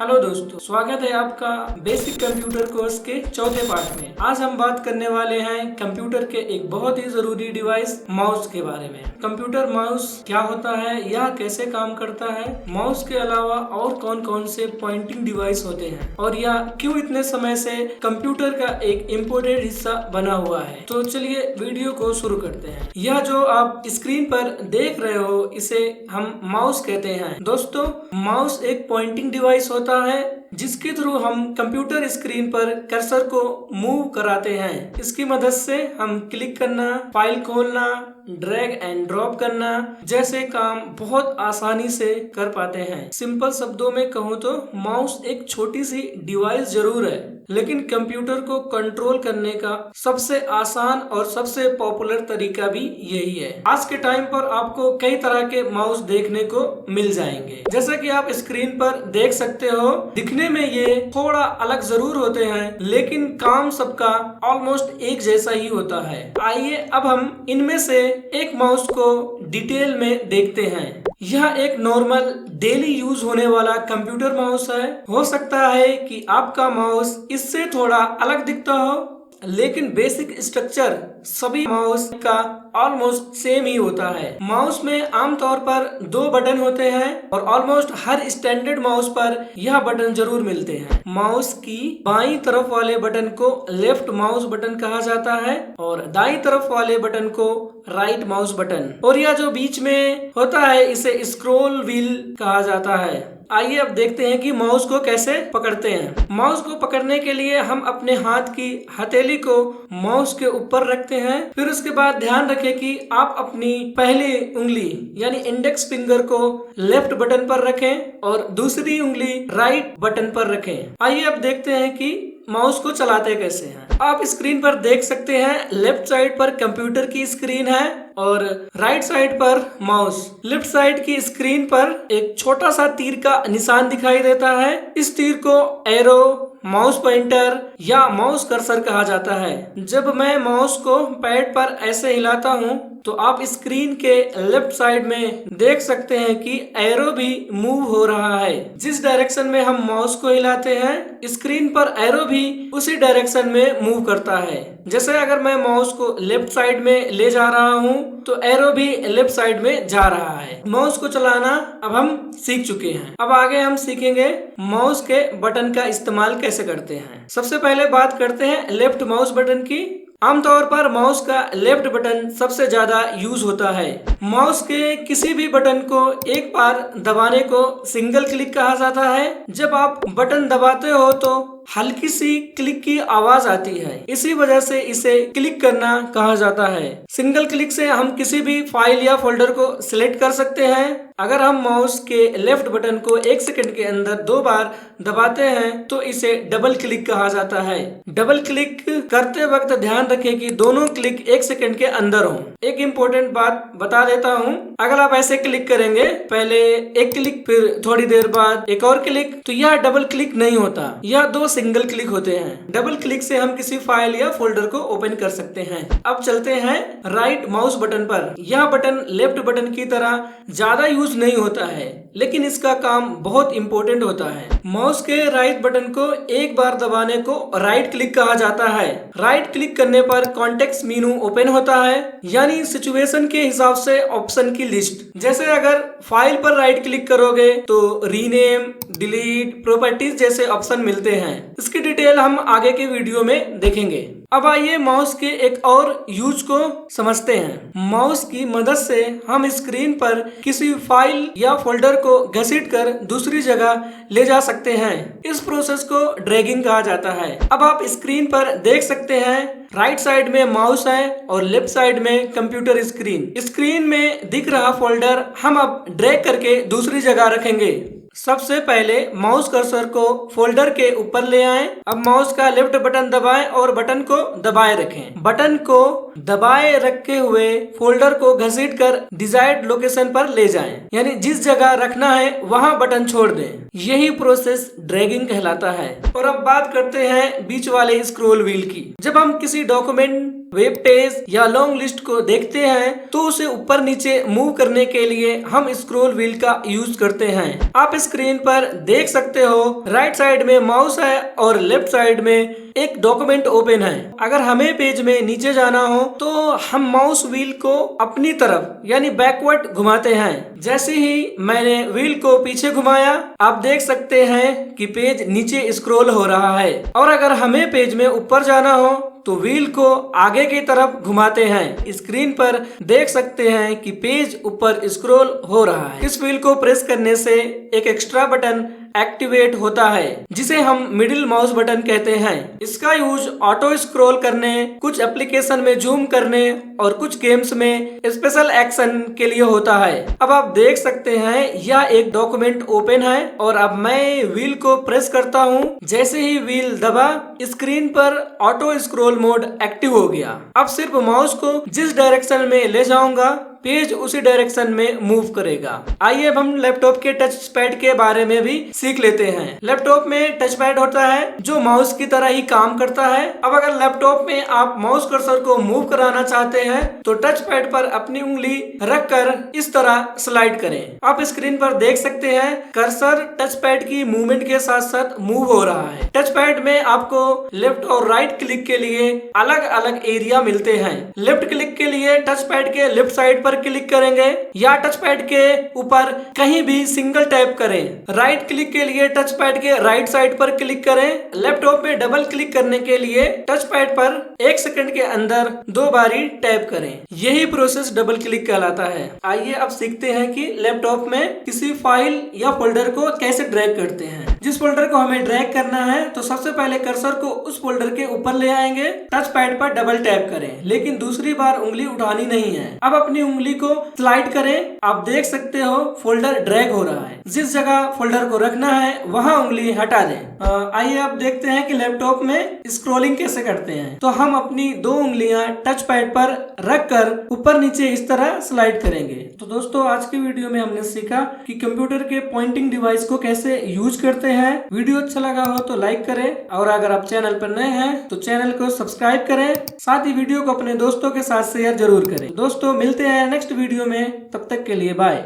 Hello दोस्तों, स्वागत है आपका बेसिक कंप्यूटर कोर्स के चौथे पार्ट में। आज हम बात करने वाले हैं कंप्यूटर के एक बहुत ही जरूरी डिवाइस माउस के बारे में। कंप्यूटर माउस क्या होता है, यह कैसे काम करता है, माउस के अलावा और कौन कौन से पॉइंटिंग डिवाइस होते हैं और यह क्यों इतने समय से कंप्यूटर का एक इम्पोर्टेंट हिस्सा बना हुआ है। तो चलिए वीडियो को शुरू करते हैं। यह जो आप स्क्रीन पर देख रहे हो इसे हम माउस कहते हैं। दोस्तों, माउस एक पॉइंटिंग डिवाइस होता है जिसके थ्रू हम कंप्यूटर स्क्रीन पर कर्सर को मूव कराते हैं। इसकी मदद से हम क्लिक करना, फाइल खोलना, ड्रैग एंड ड्रॉप करना जैसे काम बहुत आसानी से कर पाते हैं। सिंपल शब्दों में कहूँ तो माउस एक छोटी सी डिवाइस जरूर है, लेकिन कंप्यूटर को कंट्रोल करने का सबसे आसान और सबसे पॉपुलर तरीका भी यही है। आज के टाइम पर आपको कई तरह के माउस देखने को मिल जाएंगे। जैसा कि आप स्क्रीन पर देख सकते हो, दिखने में ये थोड़ा अलग जरूर होते हैं, लेकिन काम सबका ऑलमोस्ट एक जैसा ही होता है। आइए अब हम इनमें से एक माउस को डिटेल में देखते हैं। यह एक नॉर्मल डेली यूज होने वाला कंप्यूटर माउस है। हो सकता है कि आपका माउस इससे थोड़ा अलग दिखता हो, लेकिन बेसिक स्ट्रक्चर सभी माउस का ऑलमोस्ट सेम ही होता है। माउस में आमतौर पर 2 बटन होते हैं और ऑलमोस्ट हर स्टैंडर्ड माउस पर यह बटन जरूर मिलते हैं। माउस की बाईं तरफ वाले बटन को लेफ्ट माउस बटन कहा जाता है और दाईं तरफ वाले बटन को राइट माउस बटन, और यह जो बीच में होता है इसे स्क्रॉल व्हील कहा जाता है। आइए अब देखते हैं कि माउस को कैसे पकड़ते हैं। माउस को पकड़ने के लिए हम अपने हाथ की हथेली को माउस के ऊपर रखते हैं। फिर उसके बाद ध्यान रखें कि आप अपनी पहली उंगली यानी इंडेक्स फिंगर को लेफ्ट बटन पर रखें और दूसरी उंगली राइट बटन पर रखें। आइए अब देखते हैं कि माउस को चलाते कैसे हैं। आप स्क्रीन पर देख सकते हैं, लेफ्ट साइड पर कंप्यूटर की स्क्रीन है और राइट साइड पर माउस। लेफ्ट साइड की स्क्रीन पर एक छोटा सा तीर का निशान दिखाई देता है। इस तीर को एरो, माउस पॉइंटर या माउस कर्सर कहा जाता है। जब मैं माउस को पैड पर ऐसे हिलाता हूँ तो आप स्क्रीन के लेफ्ट साइड में देख सकते हैं कि एरो भी मूव हो रहा है। जिस डायरेक्शन में हम माउस को हिलाते हैं, स्क्रीन पर एरो भी उसी डायरेक्शन में मूव करता है। जैसे अगर मैं माउस को लेफ्ट साइड में ले जा रहा हूँ तो एरो भी लेफ्ट साइड में जा रहा है। माउस को चलाना अब हम सीख चुके हैं। अब आगे हम सीखेंगे माउस के बटन का इस्तेमाल कैसे करते हैं। सबसे पहले बात करते हैं लेफ्ट माउस बटन की। आमतौर पर माउस का लेफ्ट बटन सबसे ज्यादा यूज होता है। माउस के किसी भी बटन को एक बार दबाने को सिंगल क्लिक कहा जाता है। जब आप बटन दबाते हो तो हल्की सी क्लिक की आवाज आती है, इसी वजह से इसे क्लिक करना कहा जाता है। सिंगल क्लिक से हम किसी भी फाइल या फोल्डर को सिलेक्ट कर सकते हैं। अगर हम माउस के लेफ्ट बटन को 1 सेकंड के अंदर 2 बार दबाते हैं तो इसे डबल क्लिक कहा जाता है। डबल क्लिक करते वक्त ध्यान रखें कि दोनों क्लिक 1 सेकंड के अंदर हो। एक इम्पोर्टेंट बात बता देता हूँ, अगर आप ऐसे क्लिक करेंगे, पहले एक क्लिक फिर थोड़ी देर बाद एक और क्लिक, तो यह डबल क्लिक नहीं होता, यह 2 सिंगल क्लिक होते हैं। डबल क्लिक से हम किसी फाइल या फोल्डर को ओपन कर सकते हैं। अब चलते हैं राइट माउस बटन पर। यह बटन लेफ्ट बटन की तरह ज्यादा यूज नहीं होता है, लेकिन इसका काम बहुत इंपॉर्टेंट होता है। माउस के राइट बटन को एक बार दबाने को राइट क्लिक कहा जाता है। राइट क्लिक करने पर कॉन्टेक्स्ट मेनू ओपन होता है, यानी सिचुएशन के हिसाब से ऑप्शन की लिस्ट। जैसे अगर फाइल पर राइट क्लिक करोगे तो रीनेम, डिलीट, प्रॉपर्टीज जैसे ऑप्शन मिलते हैं। इसकी डिटेल हम आगे के वीडियो में देखेंगे। अब आइए माउस के एक और यूज को समझते हैं। माउस की मदद से हम स्क्रीन पर किसी फाइल या फोल्डर को घसीट कर दूसरी जगह ले जा सकते हैं। इस प्रोसेस को ड्रैगिंग कहा जाता है। अब आप स्क्रीन पर देख सकते हैं, राइट साइड में माउस है और लेफ्ट साइड में कंप्यूटर स्क्रीन। स्क्रीन में दिख रहा फोल्डर हम अब ड्रैग करके दूसरी जगह रखेंगे। सबसे पहले माउस कर्सर को फोल्डर के ऊपर ले आएं। अब माउस का लेफ्ट बटन दबाएं और बटन को दबाए रखें। बटन को दबाए रखे हुए फोल्डर को घसीट कर डिजायर्ड लोकेशन पर ले जाएं, यानी जिस जगह रखना है वहां बटन छोड़ दें। यही प्रोसेस ड्रैगिंग कहलाता है। और अब बात करते हैं बीच वाले स्क्रॉल व्हील की। जब हम किसी डॉक्यूमेंट वेब पेज या लॉन्ग लिस्ट को देखते हैं तो उसे ऊपर नीचे मूव करने के लिए हम स्क्रॉल व्हील का यूज करते हैं। आप स्क्रीन पर देख सकते हो राइट साइड में माउस है और लेफ्ट साइड में एक डॉक्यूमेंट ओपन है। अगर हमें पेज में नीचे जाना हो तो हम माउस व्हील को अपनी तरफ यानी बैकवर्ड घुमाते हैं। जैसे ही मैंने व्हील को पीछे घुमाया आप देख सकते हैं कि पेज नीचे स्क्रॉल हो रहा है। और अगर हमें पेज में ऊपर जाना हो तो व्हील को आगे की तरफ घुमाते हैं। स्क्रीन पर देख सकते हैं कि पेज ऊपर स्क्रॉल हो रहा है। इस व्हील को प्रेस करने से एक एक्स्ट्रा बटन एक्टिवेट होता है जिसे हम मिडिल माउस बटन कहते हैं। इसका यूज ऑटो स्क्रॉल करने, कुछ एप्लीकेशन में जूम करने और कुछ गेम्स में स्पेशल एक्शन के लिए होता है। अब आप देख सकते हैं यह एक डॉक्यूमेंट ओपन है और अब मैं व्हील को प्रेस करता हूँ। जैसे ही व्हील दबा स्क्रीन पर ऑटो स्क्रॉल मोड एक्टिव हो गया। अब सिर्फ माउस को जिस डायरेक्शन में ले जाऊंगा पेज उसी डायरेक्शन में मूव करेगा। आइए अब हम लैपटॉप के टच पैड के बारे में भी सीख लेते हैं। लैपटॉप में टच पैड होता है जो माउस की तरह ही काम करता है। अब अगर लैपटॉप में आप माउस कर्सर को मूव कराना चाहते हैं तो टच पैड पर अपनी उंगली रखकर इस तरह स्लाइड करें। आप स्क्रीन पर देख सकते हैं कर्सर टच पैड की मूवमेंट के साथ साथ मूव हो रहा है। टच पैड में आपको लेफ्ट और राइट क्लिक के लिए अलग अलग एरिया मिलते हैं। लेफ्ट क्लिक के लिए टच पैड के लेफ्ट साइड क्लिक करेंगे या टच पैड के ऊपर कहीं भी सिंगल टैप करें। राइट क्लिक के लिए टच पैड के राइट साइड पर क्लिक करें। लैपटॉप में डबल क्लिक करने के लिए टच पैड पर 1 सेकंड के अंदर 2 बारी टैप करें। यही प्रोसेस डबल क्लिक कहलाता है। आइए अब सीखते हैं कि लैपटॉप में किसी फाइल या फोल्डर को कैसे ड्रैग करते हैं। जिस फोल्डर को हमें ड्रैग करना है तो सबसे पहले कर्सर को उस फोल्डर के ऊपर ले आएंगे, टच पैड पर डबल टैप करें, लेकिन दूसरी बार उंगली उठानी नहीं है। अब अपनी उंगली को स्लाइड करें। आप देख सकते हो फोल्डर ड्रैग हो रहा है। जिस जगह फोल्डर को रखना है वहां उंगली हटा दें। आइए अब देखते हैं कि लैपटॉप में स्क्रॉलिंग कैसे करते हैं। तो हम अपनी 2 उंगलियां टच पैड पर रखकर ऊपर नीचे इस तरह स्लाइड करेंगे। तो दोस्तों आज की वीडियो में हमने सीखा कि कंप्यूटर के पॉइंटिंग डिवाइस को कैसे यूज करते हैं। वीडियो अच्छा लगा हो तो लाइक करें और अगर आप चैनल पर नए हैं तो चैनल को सब्सक्राइब करें। साथ ही वीडियो को अपने दोस्तों के साथ शेयर जरूर करें। दोस्तों मिलते हैं नेक्स्ट वीडियो में, तब तक के लिए बाय।